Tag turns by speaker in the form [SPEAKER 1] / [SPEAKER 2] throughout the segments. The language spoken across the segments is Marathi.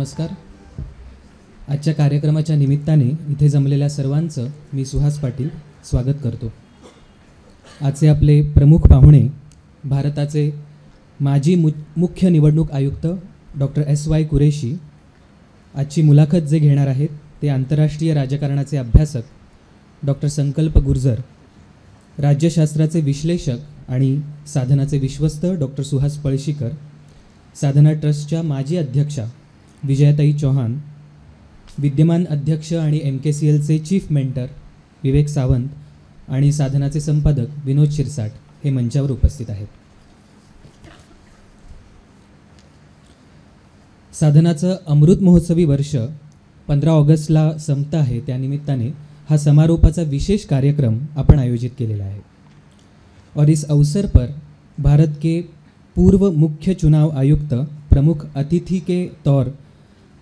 [SPEAKER 1] नमस्कार. आजच्या कार्यक्रमाच्या निमित्ताने इथे जमलेल्या सर्वांचं मी सुहास पाटील स्वागत करतो. आजचे आपले प्रमुख पाहुणे भारताचे माजी मुख्य निवडणूक आयुक्त डॉक्टर SY कुरेशी. आजची मुलाखत जे घेणार आहेत ते आंतरराष्ट्रीय राजकारणाचे अभ्यासक डॉक्टर संकल्प गुर्जर, राज्यशास्त्राचे विश्लेषक आणि साधनाचे विश्वस्त डॉक्टर सुहास पळशीकर, साधना ट्रस्टच्या माजी अध्यक्षा विजयाताई चौहान, विद्यमान अध्यक्ष आणि MKCLचे चीफ मेंटर विवेक सावंत आणि साधनाचे संपादक विनोद शिरसाट हे मंचावर उपस्थित आहेत. साधनाचं अमृत महोत्सवी वर्ष 15 ऑगस्टला संपत आहे. त्यानिमित्ताने हा समारोपाचा विशेष कार्यक्रम आपण आयोजित केलेला है. और इस अवसर पर भारत के पूर्व मुख्य चुनाव आयुक्त प्रमुख अतिथि के तौर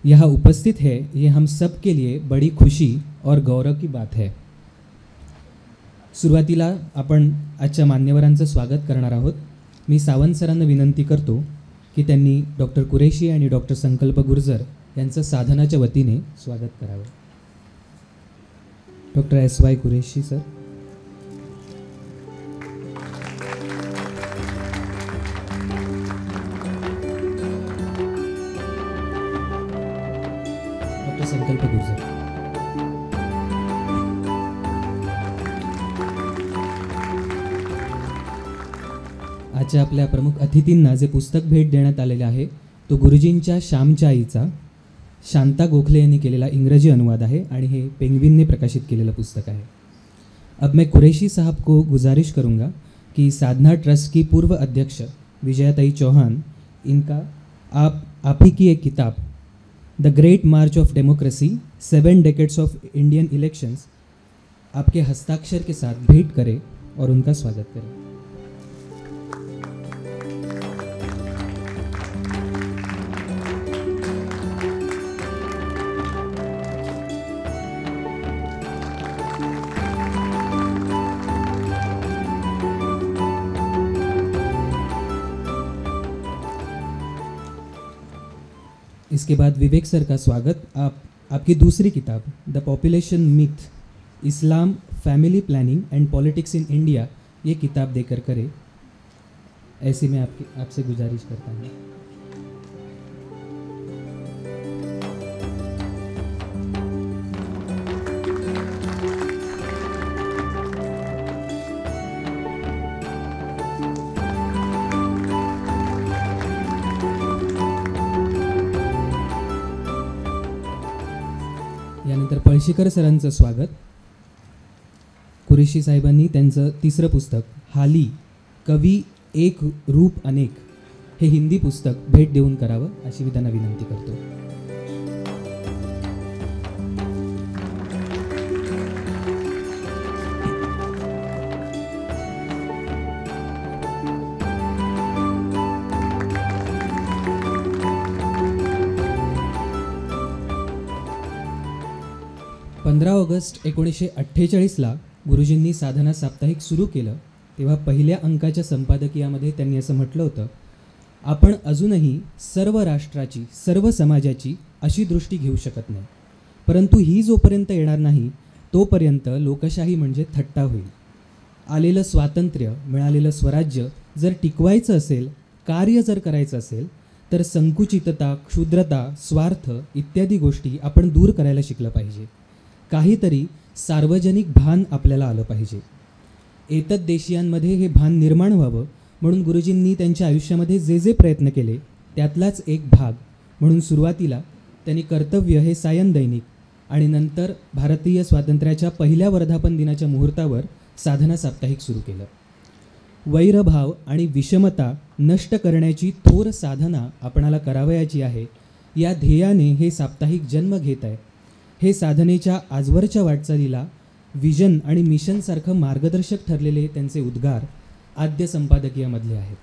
[SPEAKER 1] यहाँ उपस्थित है. ये हम सब के लिए बड़ी खुशी और गौरव की बात है. सुरुवातीला आपण आजच्या मान्यवरांचं स्वागत करणार आहोत. मी सावंत सरांना विनंती करतो की त्यांनी डॉक्टर कुरेशी आणि डॉक्टर संकल्प गुर्जर यांचं साधनाच्या वतीने स्वागत करावं. Doctor SY Qureshi sir. Doctor संकल्प गुर्जर. आजच्या आपल्या प्रमुख अतिथींना जे पुस्तक भेट देण्यात आलेले आहे तो गुरुजींच्या श्यामच्या आईचा शांता गोखले यांनी केलेला इंग्रजी अनुवाद आहे आणि हे पेंग्विनने प्रकाशित केलेलं पुस्तक आहे. अब मैं कुरैशी साहब को गुजारिश करूंगा कि साधना ट्रस्ट की पूर्व अध्यक्ष विजयाताई चौहान इनका आप ही की एक किताब the great March of democracy 7 decades of Indian elections आपके हस्ताक्षर के साथ भेंट करें और उनका स्वागत करें. इसके बाद विवेक सर का स्वागत. आपकी दूसरी किताब the population myth, Islam, family planning end politics in India ये किताब देकर करें, ऐसी मैं आपसे गुजारिश करता हूँ. यानंतर पळशीकर सरांचं स्वागत. कुरेशी साहेबांनी त्यांचं तिसरं पुस्तक हाली कवी एक रूप अनेक हे हिंदी पुस्तक भेट देऊन करावं अशी मी त्यांना विनंती करतो. ऑगस्ट 1948ला गुरुजींनी साधना साप्ताहिक सुरू केलं तेव्हा पहिल्या अंकाच्या संपादकीयामध्ये त्यांनी असं म्हटलं होतं, आपण अजूनही सर्व राष्ट्राची, सर्व समाजाची अशी दृष्टी घेऊ शकत नाही, परंतु ही जोपर्यंत येणार नाही तोपर्यंत लोकशाही म्हणजे थट्टा होईल. आलेलं स्वातंत्र्य, मिळालेलं स्वराज्य जर टिकवायचं असेल, कार्य जर करायचं असेल तर संकुचितता, क्षुद्रता, स्वार्थ इत्यादी गोष्टी आपण दूर करायला शिकलं पाहिजे. काहीतरी सार्वजनिक भान आपल्याला आलं पाहिजे. एतद्देशीयांमध्ये हे भान निर्माण व्हावं म्हणून गुरुजींनी त्यांच्या आयुष्यामध्ये जे जे प्रयत्न केले त्यातलाच एक भाग म्हणून सुरुवातीला त्यांनी कर्तव्य हे सायन दैनिक आणि नंतर भारतीय स्वातंत्र्याच्या पहिल्या वर्धापन दिनाच्या मुहूर्तावर साधना साप्ताहिक सुरू केलं. वैरभाव आणि विषमता नष्ट करण्याची थोर साधना आपणाला करावयाची आहे या ध्येयाने हे साप्ताहिक जन्म घेत आहे. हे साधनेच्या आजवरच्या वाटचालीला विजन आणि मिशनसारखं मार्गदर्शक ठरलेले त्यांचे उद्गार आद्य संपादकीयामधले आहेत.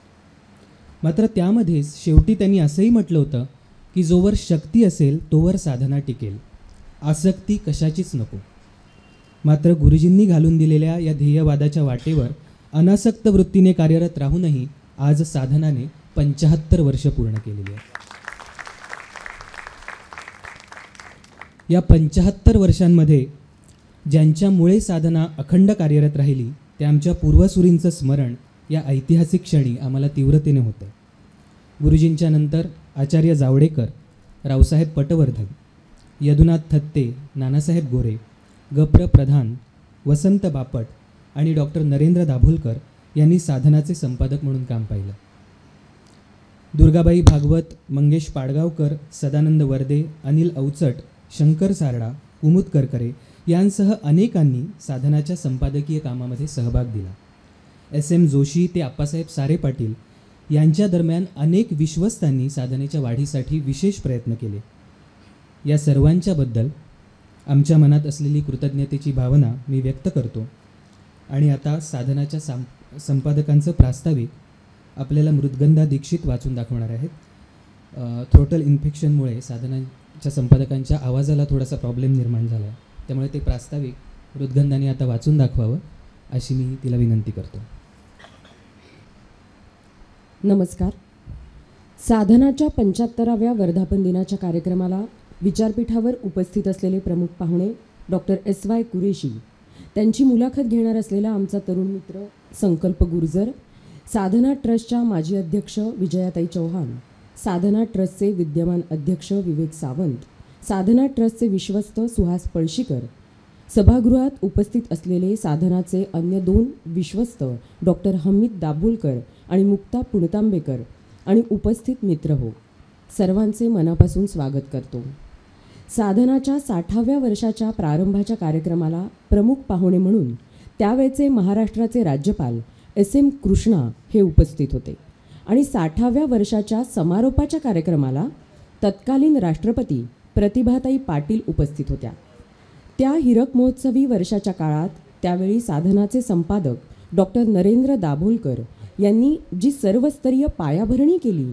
[SPEAKER 1] मात्र त्यामध्येच शेवटी त्यांनी असंही म्हटलं होतं की जोवर शक्ती असेल तोवर साधना टिकेल, आसक्ती कशाचीच नको. मात्र गुरुजींनी घालून दिलेल्या या ध्येयवादाच्या वाटेवर अनासक्त वृत्तीने कार्यरत राहूनही आज साधनाने 75 वर्ष पूर्ण केलेली आहेत. या 75 वर्षांमध्ये ज्यांच्यामुळे साधना अखंड कार्यरत राहिली त्या आमच्या पूर्वसुरींचं स्मरण या ऐतिहासिक क्षणी आम्हाला तीव्रतेने होतं. गुरुजींच्या नंतर आचार्य जावडेकर, रावसाहेब पटवर्धन, यदुनाथ थत्ते, नानासाहेब गोरे, गप्र प्रधान, वसंत बापट आणि डॉक्टर नरेंद्र दाभोलकर यांनी साधनाचे संपादक म्हणून काम पाहिलं. दुर्गाबाई भागवत, मंगेश पाडगावकर, सदानंद वर्दे, अनिल अवचट, शंकर सारडा, कुमुद करकरे यांसह अनेकांनी साधनाच्या संपादकीय कामामध्ये सहभाग दिला. SM जोशी ते आप्पासाहेब सारे पाटील यांच्या दरम्यान अनेक विश्वस्तांनी साधनेच्या वाढीसाठी विशेष प्रयत्न केले. या सर्वांच्याबद्दल आमच्या मनात असलेली कृतज्ञतेची भावना मी व्यक्त करतो. आणि आता साधनाच्या संपादकांचं प्रास्ताविक आपल्याला मृदगंधा दीक्षित वाचून दाखवणार आहेत. थ्रोटल इन्फेक्शनमुळे साधनाच्या संपादकांच्या आवाजाला थोडासा प्रॉब्लेम निर्माण झाला आहे, त्यामुळे ते प्रास्ताविक मृदगंधाने आता वाचून दाखवावं अशी मी तिला विनंती करतो.
[SPEAKER 2] नमस्कार. साधनाच्या 75व्या वर्धापन दिनाच्या कार्यक्रमाला विचारपीठावर उपस्थित असलेले प्रमुख पाहुणे डॉक्टर SY कुरेशी, त्यांची मुलाखत घेणार असलेला आमचा तरुण मित्र संकल्प गुर्जर, साधना ट्रस्टच्या माजी अध्यक्ष विजयाताई चौहान, साधना ट्रस्टचे विद्यमान अध्यक्ष विवेक सावंत, साधना ट्रस्टचे विश्वस्त सुहास पळशीकर, सभागृहात उपस्थित असलेले साधनाचे अन्य 2 विश्वस्त डॉक्टर हमीद दाभोलकर आणि मुक्ता पुणतांबेकर आणि उपस्थित मित्र हो, सर्वांचे मनापासून स्वागत करतो. साधनाच्या 60व्या वर्षाच्या प्रारंभाच्या कार्यक्रमाला प्रमुख पाहुणे म्हणून त्यावेळचे महाराष्ट्राचे राज्यपाल SM कृष्णा हे उपस्थित होते आणि 60व्या वर्षाच्या समारोपाच्या कार्यक्रमाला तत्कालीन राष्ट्रपती प्रतिभाताई पाटील उपस्थित होत्या. त्या हीरक महोत्सवी वर्षाच्या काळात त्यावेळी साधनाचे संपादक डॉक्टर नरेंद्र दाभोलकर यांनी जी सर्वस्तरीय पायाभरणी केली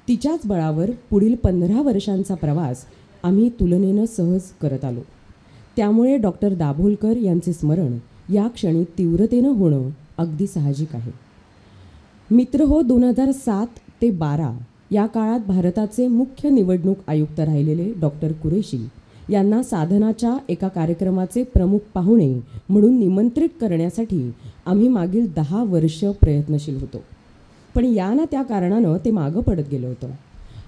[SPEAKER 2] तिच्याच बळावर पुढील 15 वर्षांचा प्रवास आम्ही तुलनेनं सहज करत आलो. त्यामुळे डॉक्टर दाभोलकर यांचे स्मरण या क्षणी तीव्रतेनं होणं अगदी साहजिक आहे. मित्र हो, 2007 ते 12 या काळात भारताचे मुख्य निवडणूक आयुक्त राहिलेले डॉक्टर कुरेशी यांना साधनाच्या एका कार्यक्रमाचे प्रमुख पाहुणे म्हणून निमंत्रित करण्यासाठी आम्ही मागील 10 वर्ष प्रयत्नशील होतो. पण या ना त्या कारणानं ते मागं पडत गेलं होतं.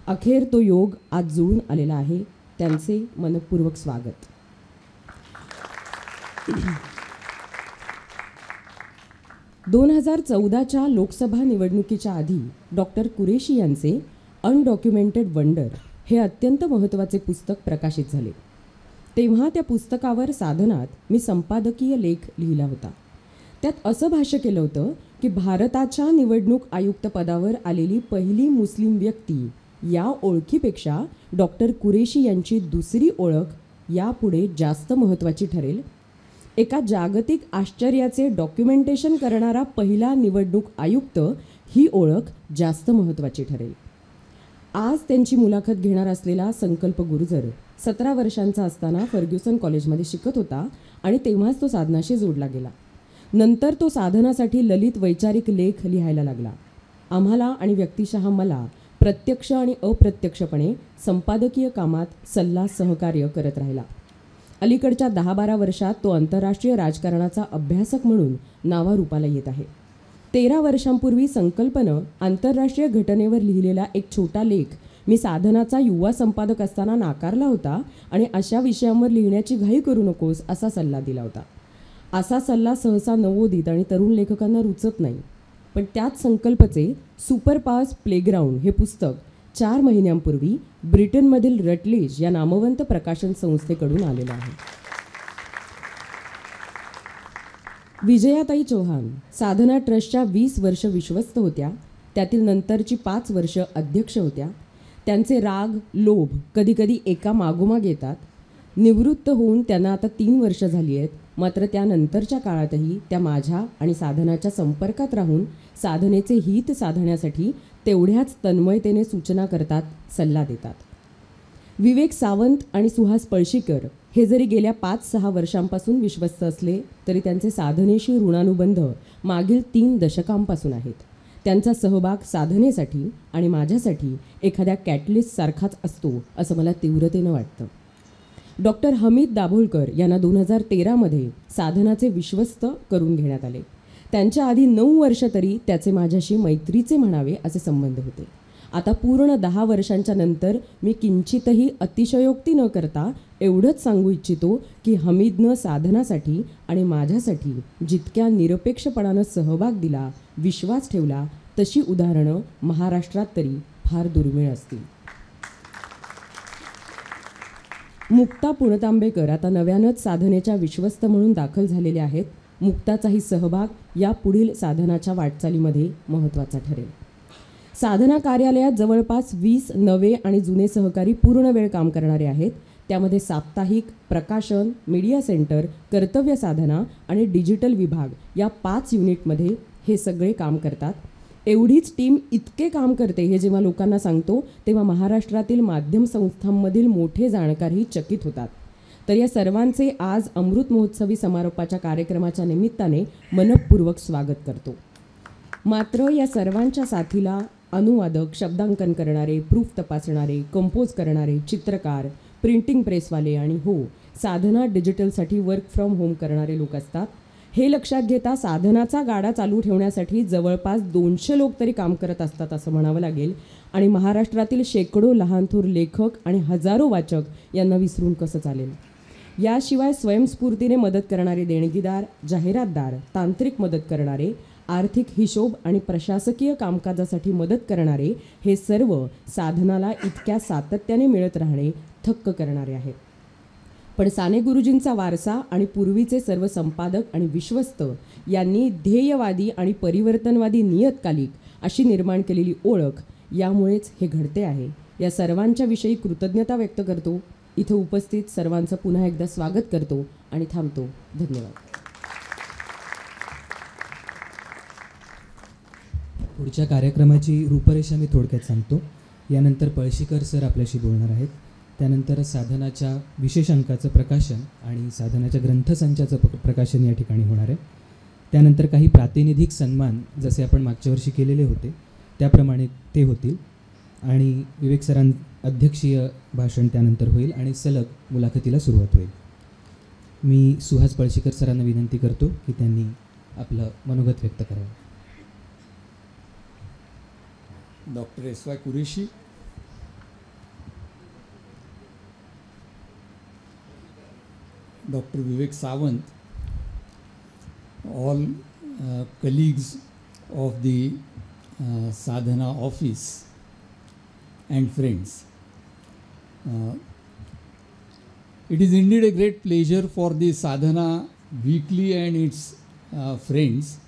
[SPEAKER 2] अखेर तो योग आज जुळून आलेला आहे. त्यांचे मनपूर्वक स्वागत. - 2014च्या लोकसभा निवडणुकीच्या आधी डॉक्टर कुरेशी यांचे अनडॉक्युमेंटेड वंडर हे अत्यंत महत्त्वाचे पुस्तक प्रकाशित झाले. तेव्हा त्या पुस्तकावर साधनात मी संपादकीय लेख लिहिला होता. त्यात असं भाष्य केलं होतं की भारताच्या निवडणूक आयुक्त पदावर आलेली पहिली मुस्लिम व्यक्ती या ओळखीपेक्षा डॉक्टर कुरेशी यांची दुसरी ओळख यापुढे जास्त महत्त्वाची ठरेल. एका जागतिक आश्चर्याचे डॉक्युमेंटेशन करणारा पहिला निवडणूक आयुक्त ही ओळख जास्त महत्त्वाची ठरेल. आज त्यांची मुलाखत घेणार असलेला संकल्प गुर्जर 17 वर्षांचा असताना फर्ग्युसन कॉलेजमध्ये शिकत होता आणि तेव्हाच तो साधनाशी जोडला गेला. नंतर तो साधनासाठी ललित वैचारिक लेख लिहायला लागला. आम्हाला आणि व्यक्तिशः मला प्रत्यक्ष आणि अप्रत्यक्षपणे संपादकीय कामात सल्ला सहकार्य करत राहिला. अलीकडच्या 10-12 वर्षात तो आंतरराष्ट्रीय राजकारणाचा अभ्यासक म्हणून नावारूपाला येत आहे. 13 वर्षांपूर्वी संकल्पनं आंतरराष्ट्रीय घटनेवर लिहिलेला एक छोटा लेख मी साधनाचा युवा संपादक असताना नाकारला होता आणि अशा विषयांवर लिहिण्याची घाई करू नकोस असा सल्ला दिला होता. असा सल्ला सहसा नवोदित आणि तरुण लेखकांना रुचत नाही. पण त्याच संकल्पचे सुपर पावर्स प्लेग्राऊंड हे पुस्तक 4 महिन्यांपूर्वी ब्रिटनमधील रटलेज या नामवंत प्रकाशन संस्थेकडून आलेलं आहे. विजयाताई चौहान साधना ट्रस्टच्या 20 वर्ष विश्वस्त होत्या. त्यातील नंतरची 5 वर्ष अध्यक्ष होत्या. त्यांचे राग, लोभ कधीकधी एका मागोमाग येतात. निवृत्त होऊन त्यांना आता 3 वर्ष झाली आहेत. मात्र त्यानंतरच्या काळातही त्या माझ्या आणि साधनाच्या संपर्कात राहून साधनेचे हित साधण्यासाठी तेवढ्याच तन्मयतेने सूचना करतात, सल्ला देतात. विवेक सावंत आणि सुहास पळशीकर हे जरी गेल्या 5-6 वर्षांपासून विश्वस्त असले तरी त्यांचे साधनेशी ऋणानुबंध मागील 3 दशकांपासून आहेत. त्यांचा सहभाग साधनेसाठी आणि माझ्यासाठी एखाद्या कॅटलिस्टसारखाच असतो असं मला तीव्रतेनं वाटतं. डॉक्टर हमीद दाभोलकर यांना 2013मध्ये साधनाचे विश्वस्त करून घेण्यात आले. त्यांच्या आधी 9 वर्ष तरी त्याचे माझ्याशी मैत्रीचे म्हणावे असे संबंध होते. आता पूर्ण 10 वर्षांच्या नंतर मी किंचितही अतिशयोक्ती न करता एवढंच सांगू इच्छितो की हमीदनं साधनासाठी आणि माझ्यासाठी जितक्या निरपेक्षपणानं सहभाग दिला, विश्वास ठेवला, तशी उदाहरणं महाराष्ट्रात तरी फार दुर्मिळ असतील. मुक्ता पुणतांबेकर आता नव्यानंच साधनेच्या विश्वस्त म्हणून दाखल झालेल्या आहेत. मुक्ताचाही सहभाग या पुढील साधनाच्या वाटचालीमध्ये महत्त्वाचा ठरेल. साधना कार्यालयात जवळपास 20 नवे आणि जुने सहकारी पूर्ण वेळ काम करणारे आहेत. त्यामध्ये साप्ताहिक, प्रकाशन, मीडिया सेंटर, कर्तव्य साधना आणि डिजिटल विभाग या 5 युनिटमध्ये हे सगळे काम करतात. एवढीच टीम इतके काम करते हे जेव्हा लोकांना सांगतो तेव्हा महाराष्ट्रातील माध्यम संस्थांमधील मोठे जाणकारही चकित होतात. तर या सर्वांचे आज अमृत महोत्सवी समारोपाच्या कार्यक्रमाच्या निमित्ताने मनपूर्वक स्वागत करतो. मात्र या सर्वांच्या साथीला अनुवादक, शब्दांकन करणारे, प्रूफ तपासणारे, कंपोज करणारे, चित्रकार, प्रिंटिंग प्रेसवाले आणि हो, साधना डिजिटलसाठी वर्क फ्रॉम होम करणारे लोक असतात. हे लक्षात घेता साधनाचा गाडा चालू ठेवण्यासाठी जवळपास 200 लोक तरी काम करत असतात असं म्हणावं लागेल. आणि महाराष्ट्रातील शेकडो लहानथोर लेखक आणि हजारो वाचक यांना विसरून कसं चालेल. याशिवाय स्वयंस्फूर्तीने मदत करणारे देणगीदार, जाहिरातदार, तांत्रिक मदत करणारे, आर्थिक हिशोब आणि प्रशासकीय कामकाजासाठी मदत करणारे हे सर्व साधनाला इतक्या सातत्याने मिळत राहणे थक्क करणारे आहे. पण साने गुरुजींचा वारसा आणि पूर्वीचे सर्व संपादक आणि विश्वस्त यांनी ध्येयवादी आणि परिवर्तनवादी नियतकालिक अशी निर्माण केलेली ओळख, यामुळेच हे घडते आहे. या सर्वांच्या विषयी कृतज्ञता व्यक्त करतो. इथं उपस्थित सर्वांचं पुन्हा एकदा स्वागत करतो आणि थांबतो. धन्यवाद.
[SPEAKER 1] पुढच्या कार्यक्रमाची रूपरेषा मी थोडक्यात सांगतो. यानंतर पळशीकर सर आपल्याशी बोलणार आहेत. त्यानंतर साधनाच्या विशेष अंकाचं प्रकाशन आणि साधनाच्या ग्रंथसंचाचं प्रकाशन या ठिकाणी होणार आहे. त्यानंतर काही प्रातिनिधिक सन्मान जसे आपण मागच्या वर्षी केलेले होते त्याप्रमाणे ते होतील आणि विवेक सरां अध्यक्षीय भाषण त्यानंतर होईल आणि सलग मुलाखतीला सुरुवात होईल. मी सुहास पळशीकर सरांना विनंती करतो की त्यांनी आपलं मनोगत व्यक्त करावं.
[SPEAKER 3] Doctor S Y. Qureshi, doctor Vivek Sawant, all colleagues of the Sadhana office and friends. It is indeed a great pleasure for the Sadhana Weekly and its friends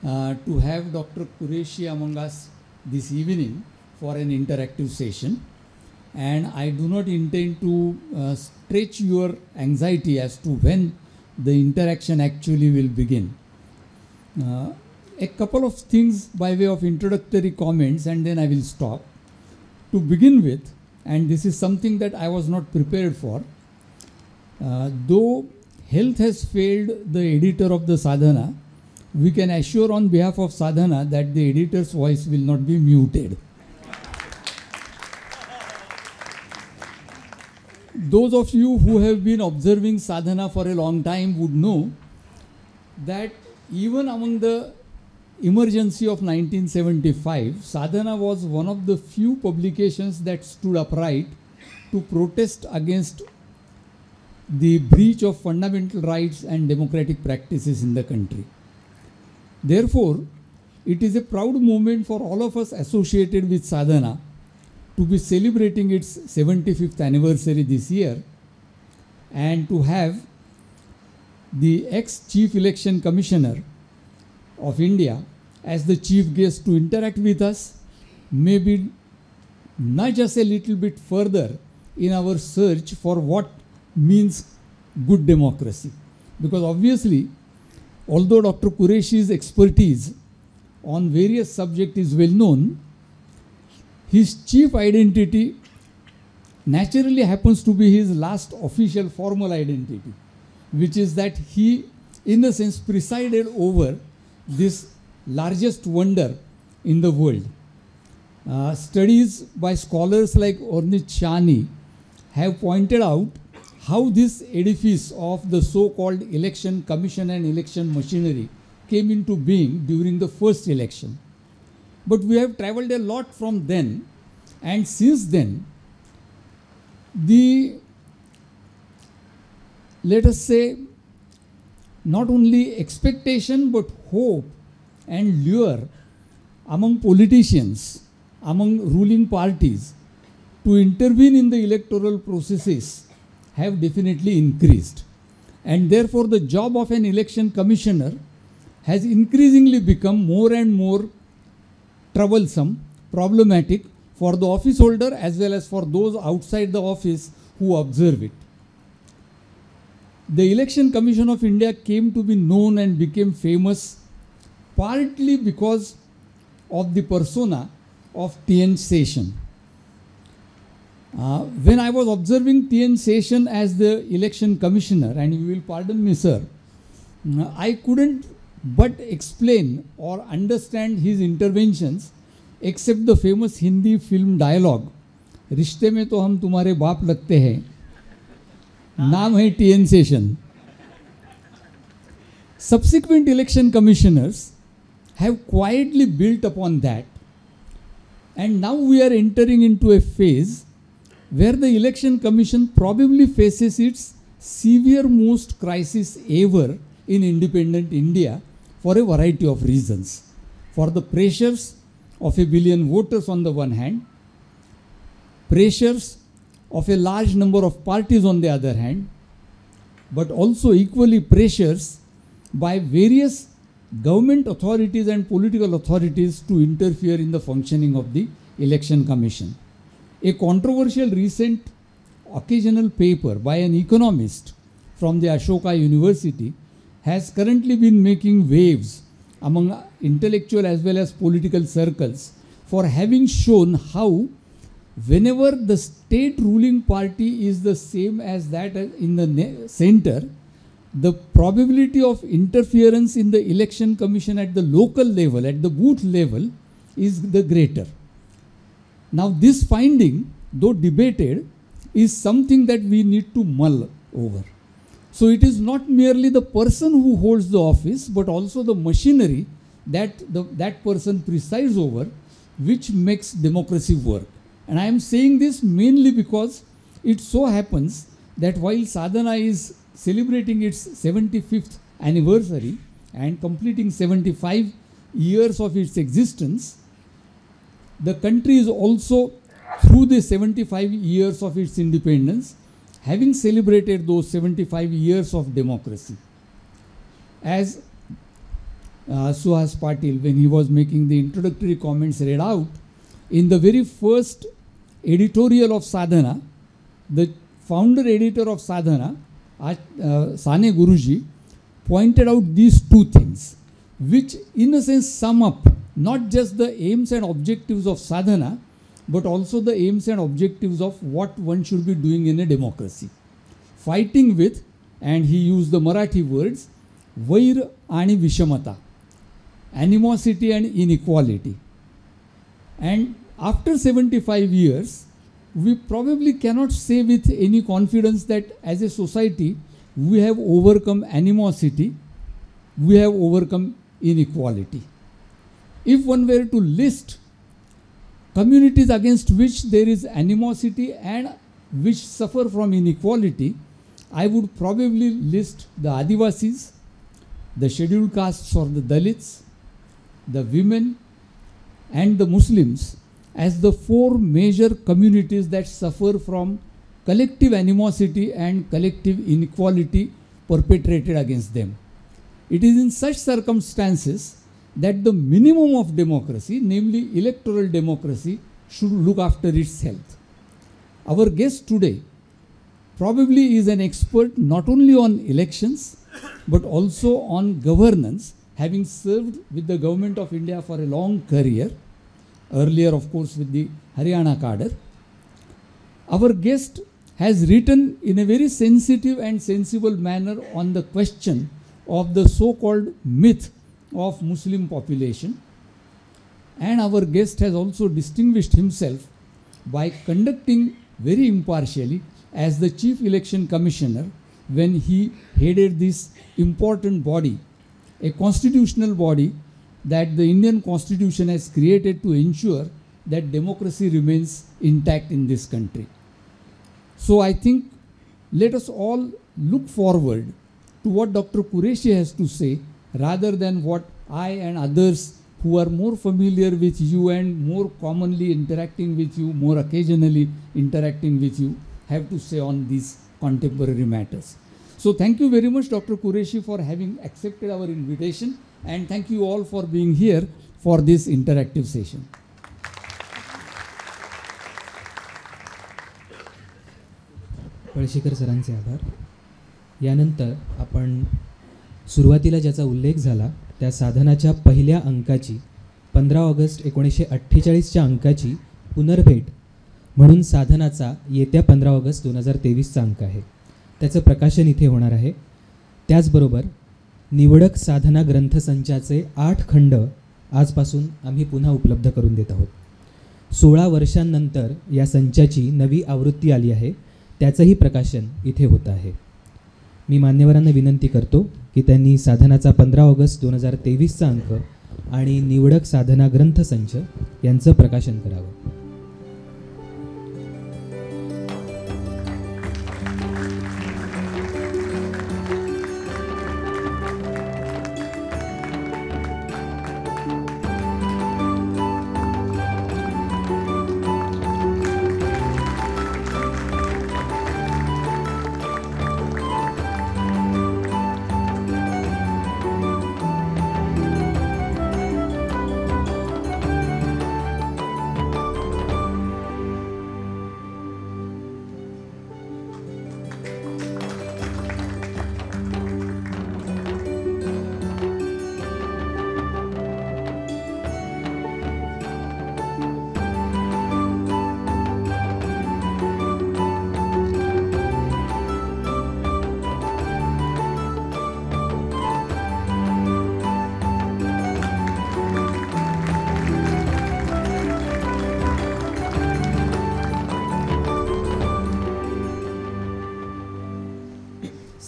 [SPEAKER 3] to have Dr. Qureshi among us this evening for an interactive session, and I do not intend to stretch your anxiety as to when the interaction actually will begin. A couple of things by way of introductory comments and then I will stop. To begin with, and this is something that I was not prepared for, though health has failed the editor of the Sadhana, we can assure on behalf of Sadhana that the editor's voice will not be muted. Those of you who have been observing Sadhana for a long time would know that even among the emergency of 1975, Sadhana was one of the few publications that stood upright to protest against the breach of fundamental rights and democratic practices in the country. Therefore, it is a proud moment for all of us associated with Sadhana to be celebrating its 75th anniversary this year and to have the ex-Chief Election Commissioner of India as the chief guest to interact with us, maybe nudge us a little bit further in our search for what means good democracy. Because obviously, although Dr. Qureshi's expertise on various subjects is well known, his chief identity naturally happens to be his last official formal identity, which is that he, in a sense, presided over this largest wonder in the world. Studies by scholars like Ornit Shani have pointed out how this edifice of the so-called election commission and election machinery came into being during the first election. But we have traveled a lot from then, and since then, the, let us say, not only expectation but hope and lure among politicians, among ruling parties to intervene in the electoral processes have definitely increased. And therefore the job of an election commissioner has increasingly become more and more troublesome, problematic for the office holder as well as for those outside the office who observe it. The Election Commission of India came to be known and became famous partly because of the persona of T.N. Seshan. When I was observing T.N. Seshan as the election commissioner, and you will pardon me, sir, I couldn't but explain or understand his interventions except the famous Hindi film dialogue, रिश्ते में तो हम तुम्हारे बाप लगते हैं, नाम है T.N. Seshan. Subsequent election commissioners have quietly built upon that, and now we are entering into a phase where the election commission probably faces its severe-most crisis ever in independent India for a variety of reasons. For the pressures of 1 billion voters on the one hand, pressures of a large number of parties on the other hand, but also equally pressures by various government authorities and political authorities to interfere in the functioning of the election commission. A controversial recent occasional paper by an economist from the Ashoka University has currently been making waves among intellectual as well as political circles for having shown how whenever the state ruling party is the same as that in the center, the probability of interference in the election commission at the local level, at the booth level, is the greater. Now this finding, though debated, is something that we need to mull over. So it is not merely the person who holds the office, but also the machinery that that person presides over, which makes democracy work. And I am saying this mainly because it so happens that while Sadhana is celebrating its 75th anniversary and completing 75 years of its existence, the country is also, through the 75 years of its independence, having celebrated those 75 years of democracy. As Suhas Patil, when he was making the introductory comments, read out, in the very first editorial of Sadhana, the founder editor of Sadhana, Sane Guruji, pointed out these two things, which in a sense sum up not just the aims and objectives of Sadhana, but also the aims and objectives of what one should be doing in a democracy. Fighting with, and he used the Marathi words, Vair ani Vishamata, animosity and inequality. And after 75 years, we probably cannot say with any confidence that as a society, we have overcome animosity, we have overcome inequality. If one were to list communities against which there is animosity and which suffer from inequality, I would probably list the Adivasis, the scheduled castes or the Dalits, the women and the Muslims as the four major communities that suffer from collective animosity and collective inequality perpetrated against them. It is in such circumstances that the minimum of democracy, namely electoral democracy, should look after its health. Our guest today probably is an expert not only on elections but also on governance, having served with the government of India for a long career, earlier of course with the Haryana cadre. Our guest has written in a very sensitive and sensible manner on the question of the so-called myth of Muslim population, and our guest has also distinguished himself by conducting very impartially as the Chief Election Commissioner when he headed this important body, a constitutional body that the Indian Constitution has created to ensure that democracy remains intact in this country. So I think let us all look forward to what Dr. Qureshi has to say rather than what I and others who are more familiar with you and more commonly interacting with you, more occasionally interacting with you, have to say on these contemporary matters. So thank you very much, Dr. Qureshi, for having accepted our invitation, and thank you all for being here for this interactive session.
[SPEAKER 1] Palshikar सरांचे आभार. यानंतर आपण सुरुवातीला ज्याचा उल्लेख झाला त्या साधनाच्या पहिल्या अंकाची 15 ऑगस्ट 1948च्या अंकाची पुनर्भेट म्हणून साधनाचा येत्या 15 ऑगस्ट 2023चा अंक आहे. त्याचं प्रकाशन इथे होणार आहे. त्याचबरोबर निवडक साधना ग्रंथसंचाचे 8 खंड आजपासून आम्ही पुन्हा उपलब्ध करून देत आहोत. 16 वर्षांनंतर या संचाची नवी आवृत्ती आली आहे. त्याचंही प्रकाशन इथे होत आहे. मी मान्यवरांना विनंती करतो की त्यांनी साधनाचा 15 ऑगस्ट 2023चा अंक आणि निवडक साधना ग्रंथसंच यांचं प्रकाशन करावं.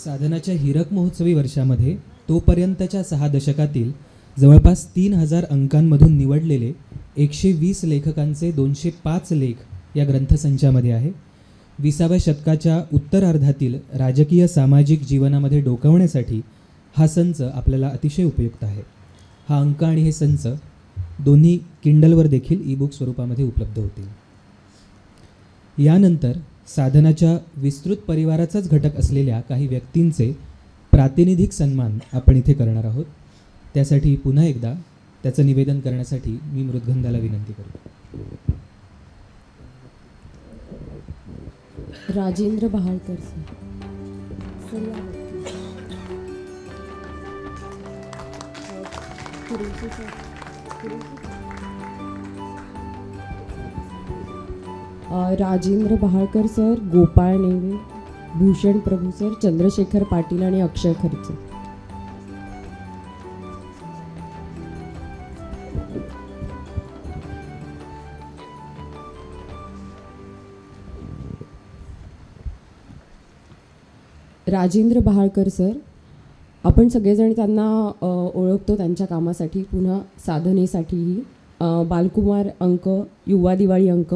[SPEAKER 1] साधनाच्या हीरक महोत्सवी वर्षामध्ये तोपर्यंतच्या 6 दशकातील जवळपास 3000 अंकांमधून निवडलेले 120 लेखकांचे 205 लेख या ग्रंथसंचामध्ये आहे. 20व्या शतकाच्या उत्तरार्धातील राजकीय सामाजिक जीवनामध्ये डोकावण्यासाठी हा संच आपल्याला अतिशय उपयुक्त आहे. हा अंक आणि हे संच दोन्ही किंडलवर देखील ईबुक स्वरूपामध्ये उपलब्ध होतील. यानंतर साधनाच्या विस्तृत परिवाराचाच घटक असलेल्या काही व्यक्तींचे प्रातिनिधिक सन्मान आपण इथे करणार आहोत. त्यासाठी पुन्हा एकदा त्याचं निवेदन करण्यासाठी मी मृदगंधाला विनंती करतो.
[SPEAKER 2] राजेंद्र बहाळकर राजेंद्र बहाळकर सर, गोपाळ नेवे, भूषण प्रभू सर, चंद्रशेखर पाटील आणि अक्षय खर्चे. राजेंद्र बहाळकर सर, आपण सगळेजण त्यांना ओळखतो त्यांच्या कामासाठी, पुन्हा साधनेसाठीही. बालकुमार अंक, युवा दिवाळी अंक,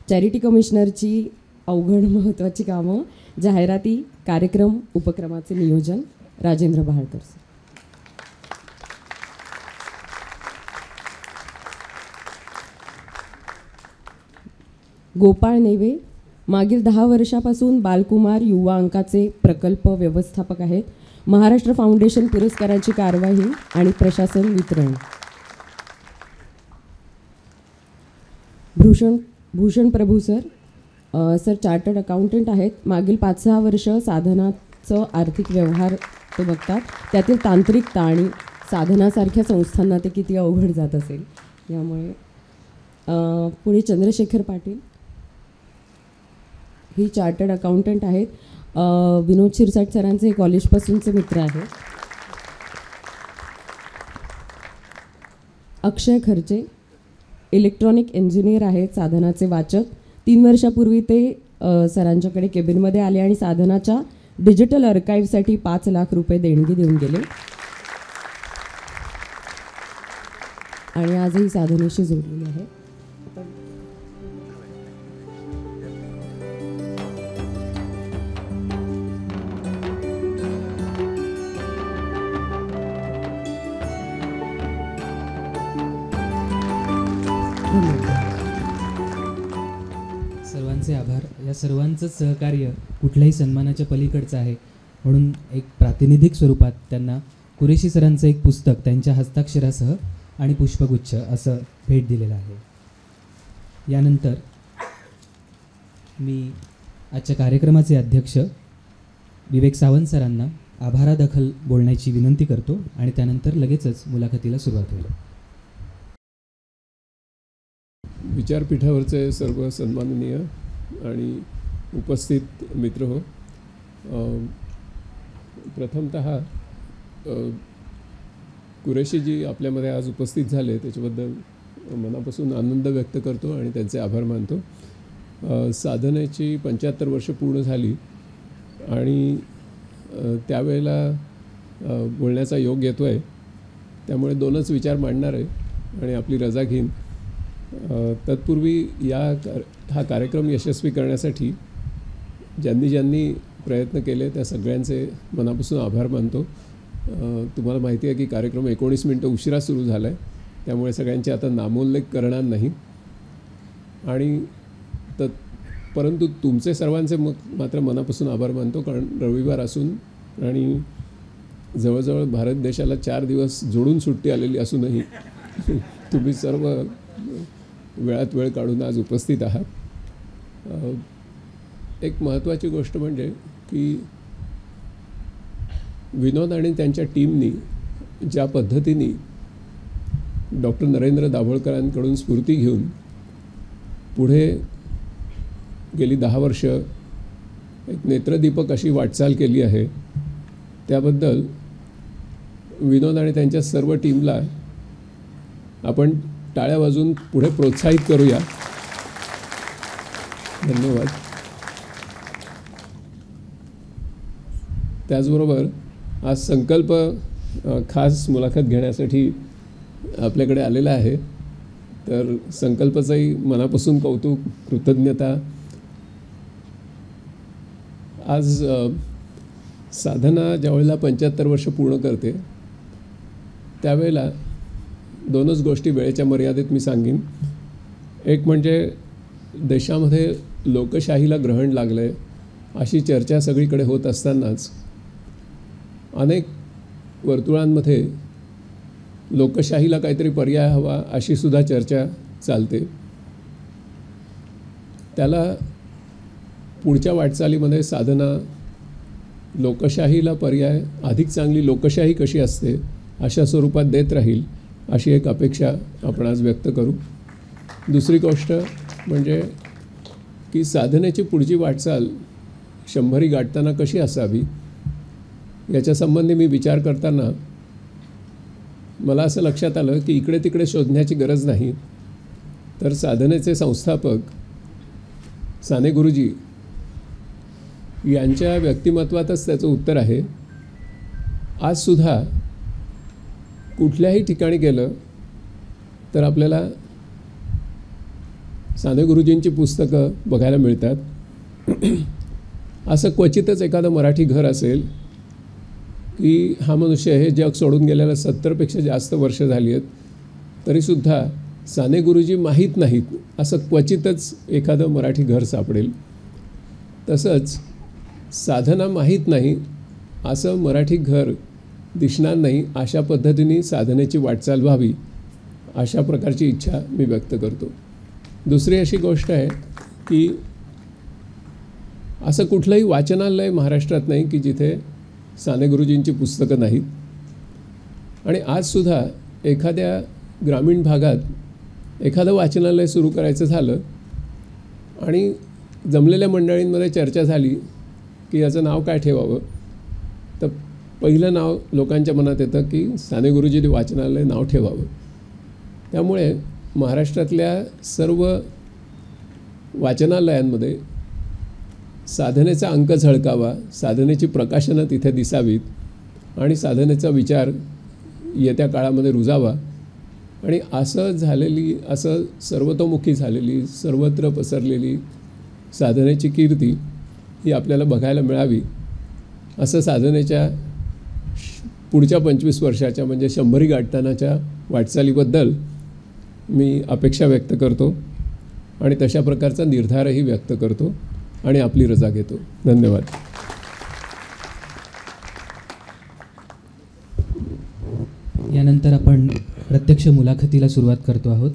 [SPEAKER 2] चॅरिटी कमिशनरची अवघड महत्त्वाची कामं, जाहिराती, कार्यक्रम, उपक्रमाचे नियोजन, राजेंद्र बहाळकर सर. गोपाळ नेवे मागील 10 वर्षापासून बालकुमार युवा अंकाचे प्रकल्प व्यवस्थापक आहेत. महाराष्ट्र फाउंडेशन पुरस्काराची कार्यवाही आणि प्रशासन वितरण. भूषण प्रभू सर, सर चार्टर्ड अकाउंटंट आहेत. मागील 5-6 वर्ष साधनाचं आर्थिक व्यवहार ते बघतात. त्यातील तांत्रिकता आणि साधनासारख्या संस्थांना ते किती अवघड जात असेल यामुळे. पुढे चंद्रशेखर पाटील, ही चार्टर्ड अकाउंटंट आहेत. विनोद शिरसाट सरांचे कॉलेजपासूनचे मित्र आहेत. अक्षय खर्चे इलेक्ट्रॉनिक इंजिनियर आहेत, साधनाचे वाचक. 3 वर्षापूर्वी ते सरांच्याकडे केबिनमध्ये आले आणि साधनाच्या डिजिटल आर्काईव्हसाठी 5 लाख रुपये देणगी देऊन गेले आणि आजही साधनेशी जोडलेली आहे.
[SPEAKER 1] सर्वांचे आभार. या सर्वांचंच सहकार्य कुठल्याही सन्मानाच्या पलीकडचं आहे, म्हणून एक प्रातिनिधिक स्वरूपात त्यांना कुरेशी सरांचं एक पुस्तक त्यांच्या हस्ताक्षरासह आणि पुष्पगुच्छ असं भेट दिलेलं आहे. यानंतर मी आजच्या कार्यक्रमाचे अध्यक्ष विवेक सावंत सरांना आभारादाखल बोलण्याची विनंती करतो आणि त्यानंतर लगेचच मुलाखतीला सुरुवात होईल.
[SPEAKER 4] विचारपीठावरचे सर्व सन्माननीय आणि उपस्थित मित्र हो, प्रथमतः कुरेशीजी आपल्यामध्ये आज उपस्थित झाले त्याच्याबद्दल मनापासून आनंद व्यक्त करतो आणि त्यांचे आभार मानतो. साधनेची 75 वर्ष पूर्ण झाली आणि त्यावेळेला बोलण्याचा योग येतो आहे, त्यामुळे 2च विचार मांडणार आहे आणि आपली रजा घेईन. तत्पूर्वी हा कार्यक्रम यशस्वी करण्यासाठी ज्यांनी प्रयत्न केले त्या सगळ्यांचे मनापासून आभार मानतो. तुम्हाला माहिती आहे की कार्यक्रम 19 मिनिटं उशिरा सुरू झाला आहे, त्यामुळे सगळ्यांचे आता नामोल्लेख करणार नाही आणि परंतु तुमचे सर्वांचे मात्र मनापासून आभार मानतो, कारण रविवार असून आणि जवळजवळ भारत देशाला 4 दिवस जोडून सुट्टी आलेली असूनही तुम्ही सर्व वेळात वेळ काढून आज उपस्थित आहात. एक महत्त्वाची गोष्ट म्हणजे की विनोद आणि त्यांच्या टीमनी ज्या पद्धतीने डॉक्टर नरेंद्र दाभोळकरांकडून स्फूर्ती घेऊन पुढे गेली 10 वर्ष एक नेत्रदीपक अशी वाटचाल केली आहे, त्याबद्दल विनोद आणि त्यांच्या सर्व टीमला आपण टाळ्या वाजवून पुढे प्रोत्साहित करूया. धन्यवाद. त्याचबरोबर आज संकल्प खास मुलाखत घेण्यासाठी आपल्याकडे आलेला आहे, तर संकल्पाचंही मनापासून कौतुक, कृतज्ञता. आज साधना ज्यावेळेला 75 वर्ष पूर्ण करते त्यावेळेला 2च गोष्टी वेळेच्या मर्यादेत मी सांगेन. एक म्हणजे देशामध्ये लोकशाहीला ग्रहण लागलं आहे अशी चर्चा सगळीकडे होत असतानाच अनेक वर्तुळांमध्ये लोकशाहीला काहीतरी पर्याय हवा अशी सुद्धा चर्चा चालते. त्याला पुढच्या वाटचालीमध्ये साधना लोकशाहीला पर्याय, अधिक चांगली लोकशाही कशी असते अशा स्वरूपात देत राहील अशी एक अपेक्षा आपण आज व्यक्त करू. दुसरी गोष्ट म्हणजे की साधनेची पुढची वाटचाल 100 गाठताना कशी असावी याच्यासंबंधी मी विचार करताना मला असं लक्षात आलं की इकडे तिकडे शोधण्याची गरज नाही, तर साधनेचे संस्थापक साने गुरुजी यांच्या व्यक्तिमत्वातच त्याचं उत्तर आहे. आजसुद्धा कुठल्याही ठिकाणी गेलं तर आपल्याला साने गुरुजींची पुस्तकं बघायला मिळतात. असं क्वचितच एखादं मराठी घर असेल की हा मनुष्य हे जग सोडून गेल्याला 70पेक्षा जास्त वर्ष झाली आहेत तरीसुद्धा साने गुरुजी माहीत नाहीत असं क्वचितच एखादं मराठी घर सापडेल. तसंच साधना माहीत नाही असं मराठी घर दिसणार नाही, अशा पद्धतीने साधनेची वाटचाल व्हावी अशा प्रकारची इच्छा मी व्यक्त करतो. दुसरी अशी गोष्ट आहे की असं कुठलंही वाचनालय महाराष्ट्रात नाही की जिथे साने गुरुजींची पुस्तकं नाहीत. आणि आजसुद्धा एखाद्या ग्रामीण भागात एखादं वाचनालय सुरू करायचं झालं आणि जमलेल्या मंडळींमध्ये चर्चा झाली की याचं नाव काय ठेवावं, तर पहिलं नाव लोकांच्या मनात येतं की साने गुरुजी वाचनालय नाव ठेवावं. त्यामुळे महाराष्ट्रातल्या सर्व वाचनालयांमध्ये साधनेचा अंक झळकावा, साधनेची प्रकाशनं तिथे दिसावीत आणि साधनेचा विचार येत्या काळामध्ये रुजावा. आणि असं सर्वतोमुखी झालेली, सर्वत्र पसरलेली साधनेची कीर्ती ही आपल्याला बघायला मिळावी, असं साधनेच्या पुढच्या 25 वर्षाच्या म्हणजे 100 गाठतानाच्या वाटचालीबद्दल मी अपेक्षा व्यक्त करतो आणि तशा प्रकारचा निर्धारही व्यक्त करतो आणि आपली रजा घेतो. धन्यवाद.
[SPEAKER 1] यानंतर आपण प्रत्यक्ष मुलाखतीला सुरुवात करतो आहोत.